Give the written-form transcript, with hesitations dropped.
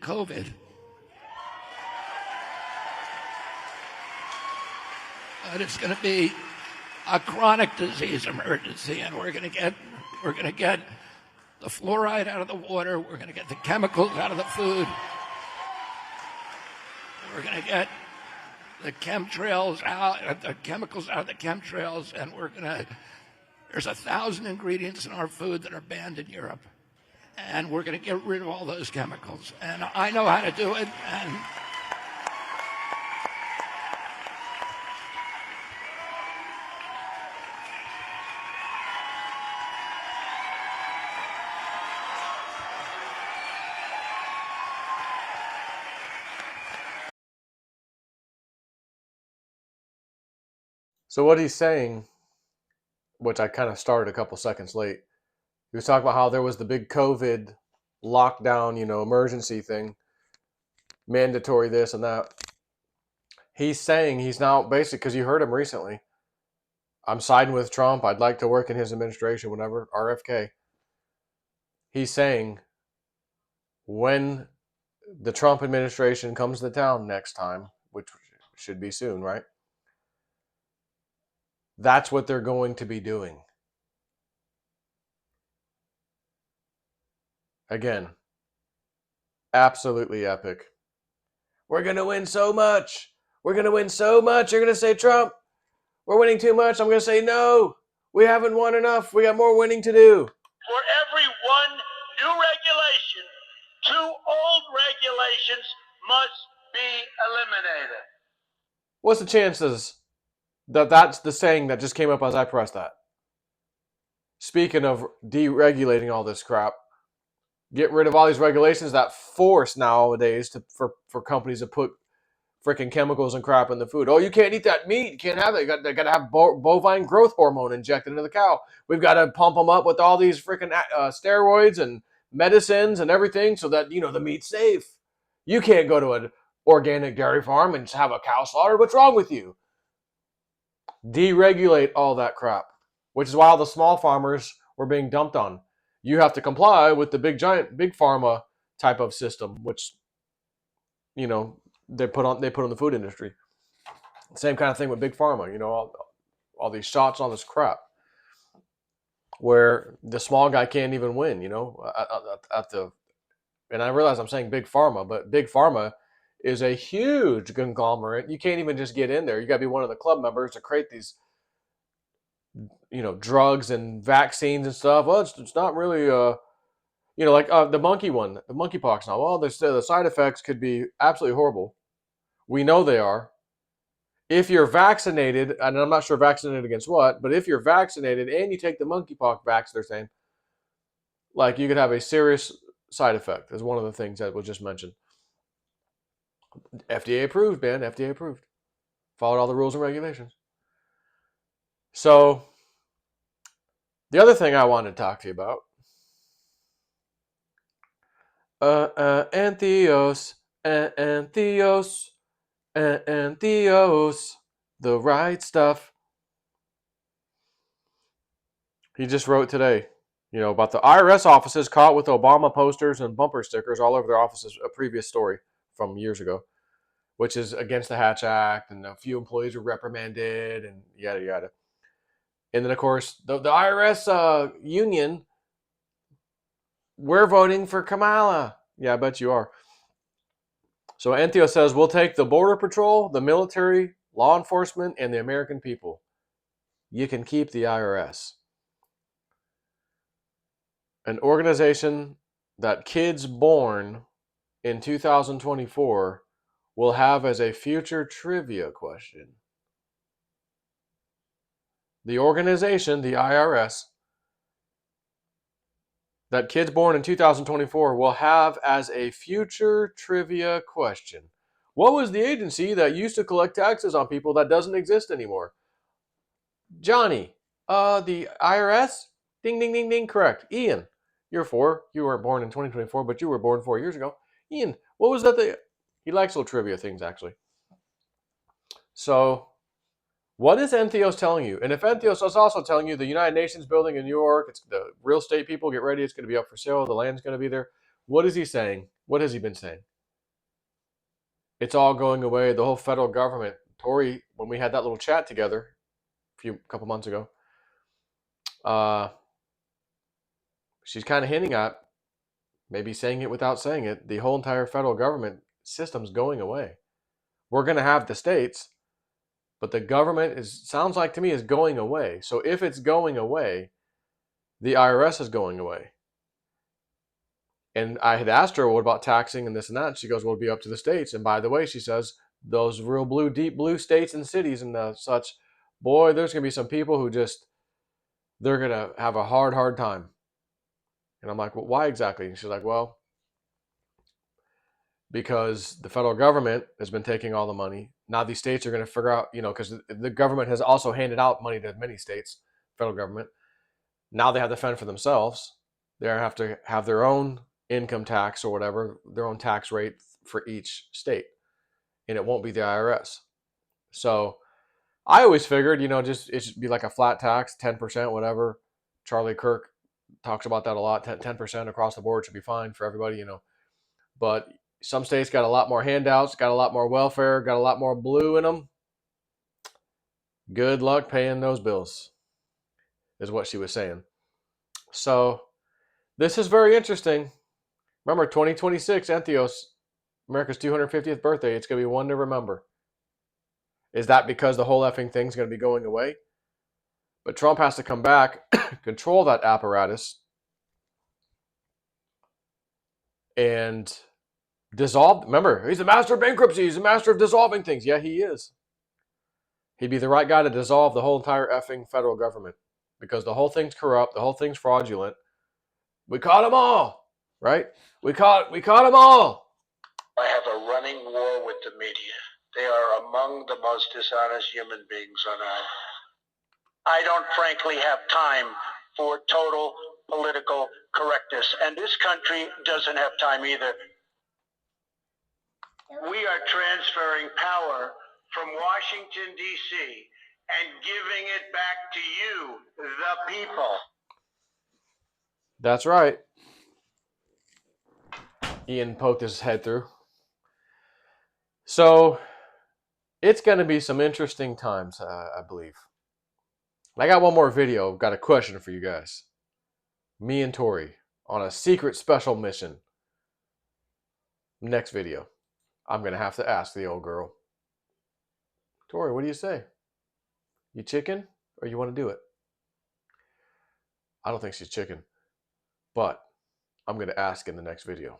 COVID. But it's going to be a chronic disease emergency, and we're going to get the fluoride out of the water. We're going to get the chemicals out of the food. We're going to get the chemtrails out, the chemicals out of the chemtrails, and there's 1,000 ingredients in our food that are banned in Europe. And we're going to get rid of all those chemicals. And I know how to do it. And so what he's saying, which I kind of started a couple seconds late, he was talking about how there was the big COVID lockdown, emergency thing, mandatory this and that. He's saying he's now basically, because you heard him recently, I'm siding with Trump. I'd like to work in his administration, whatever, RFK. He's saying when the Trump administration comes to town next time, which should be soon, right? That's what they're going to be doing. Again, absolutely epic. We're going to win so much. We're going to win so much. You're going to say, Trump, we're winning too much. I'm going to say, no, we haven't won enough. We got more winning to do. For every one new regulation, 2 old regulations must be eliminated. What's the chances that that's the saying that just came up as I pressed that? Speaking of deregulating all this crap, get rid of all these regulations that force nowadays for companies to put freaking chemicals and crap in the food. Oh, you can't eat that meat. You can't have that. They got to have bovine growth hormone injected into the cow. We've got to pump them up with all these freaking steroids and medicines and everything so that, the meat's safe. You can't go to an organic dairy farm and have a cow slaughtered. What's wrong with you? Deregulate all that crap, which is why all the small farmers were being dumped on. You have to comply with the big pharma type of system, which, they put on the food industry. Same kind of thing with big pharma, all these shots, all this crap, where the small guy can't even win, and I realize I'm saying big pharma, but big pharma is a huge conglomerate. You can't even just get in there. You got to be one of the club members to create these, drugs and vaccines and stuff. Well, it's not really, like the monkeypox now. Well, the side effects could be absolutely horrible. We know they are. If you're vaccinated, and I'm not sure vaccinated against what, but if you're vaccinated and you take the monkeypox vax, they're saying, like, you could have a serious side effect, is one of the things that was just mentioned. FDA approved, man. FDA approved. Followed all the rules and regulations. So, the other thing I wanted to talk to you about, Antheos, the right stuff. He just wrote today, about the IRS offices caught with Obama posters and bumper stickers all over their offices, a previous story from years ago, which is against the Hatch Act, and a few employees were reprimanded, and yada, yada. And then, of course, the IRS union, we're voting for Kamala. Yeah, I bet you are. So Antheo says, we'll take the Border Patrol, the military, law enforcement, and the American people. You can keep the IRS. An organization that kids born in 2024 will have as a future trivia question. The organization, the IRS, that kids born in 2024 will have as a future trivia question. What was the agency that used to collect taxes on people that doesn't exist anymore? Johnny, the IRS? Ding, ding, ding, ding, correct. Ian, you're 4. You weren't born in 2024, but you were born 4 years ago. Ian, what was that? He likes little trivia things, actually. So, what is Entheos telling you? And if Entheos is also telling you the United Nations building in New York, it's the real estate people, get ready, it's going to be up for sale, the land's going to be there. What is he saying? What has he been saying? it's all going away. The whole federal government. Tori, when we had that little chat together a couple months ago, she's kind of hinting at, maybe saying it without saying it, the whole entire federal government system's going away. We're going to have the states, but the government sounds like to me is going away. So if it's going away, the IRS is going away. And I had asked her, what about taxing and this and that? And she goes, well, it'll be up to the states. And by the way, she says, those real blue, deep blue states and cities and such, boy, there's going to be some people who they're going to have a hard time. And I'm like, well, why exactly? And she's like, well, because the federal government has been taking all the money. Now these states are going to figure out, because the government has also handed out money to many states, federal government. Now they have to fend for themselves. They have to have their own income tax or whatever, their own tax rate for each state. And it won't be the IRS. So I always figured, just it should be like a flat tax, 10%, whatever. Charlie Kirk talks about that a lot. 10% across the board should be fine for everybody, But some states got a lot more handouts, got a lot more welfare, got a lot more blue in them. Good luck paying those bills, is what she was saying. So this is very interesting. Remember, 2026, Entheos, America's 250th birthday. It's going to be one to remember. Is that because the whole effing thing's going to be going away? But Trump has to come back, control that apparatus, and dissolve. Remember, he's the master of bankruptcy. He's the master of dissolving things. Yeah, he is. He'd be the right guy to dissolve the whole entire effing federal government because the whole thing's corrupt. The whole thing's fraudulent. We caught them all, right? We caught them all. I have a running war with the media. They are among the most dishonest human beings on earth. I don't frankly have time for total political correctness, and this country doesn't have time either. We are transferring power from Washington, D.C., and giving it back to you, the people. That's right. Ian poked his head through. So it's going to be some interesting times, I believe. I got one more video. Got a question for you guys. Me and Tori on a secret special mission. Next video. I'm going to have to ask the old girl. Tori, what do you say? You chicken or you want to do it? I don't think she's chicken. But I'm going to ask in the next video.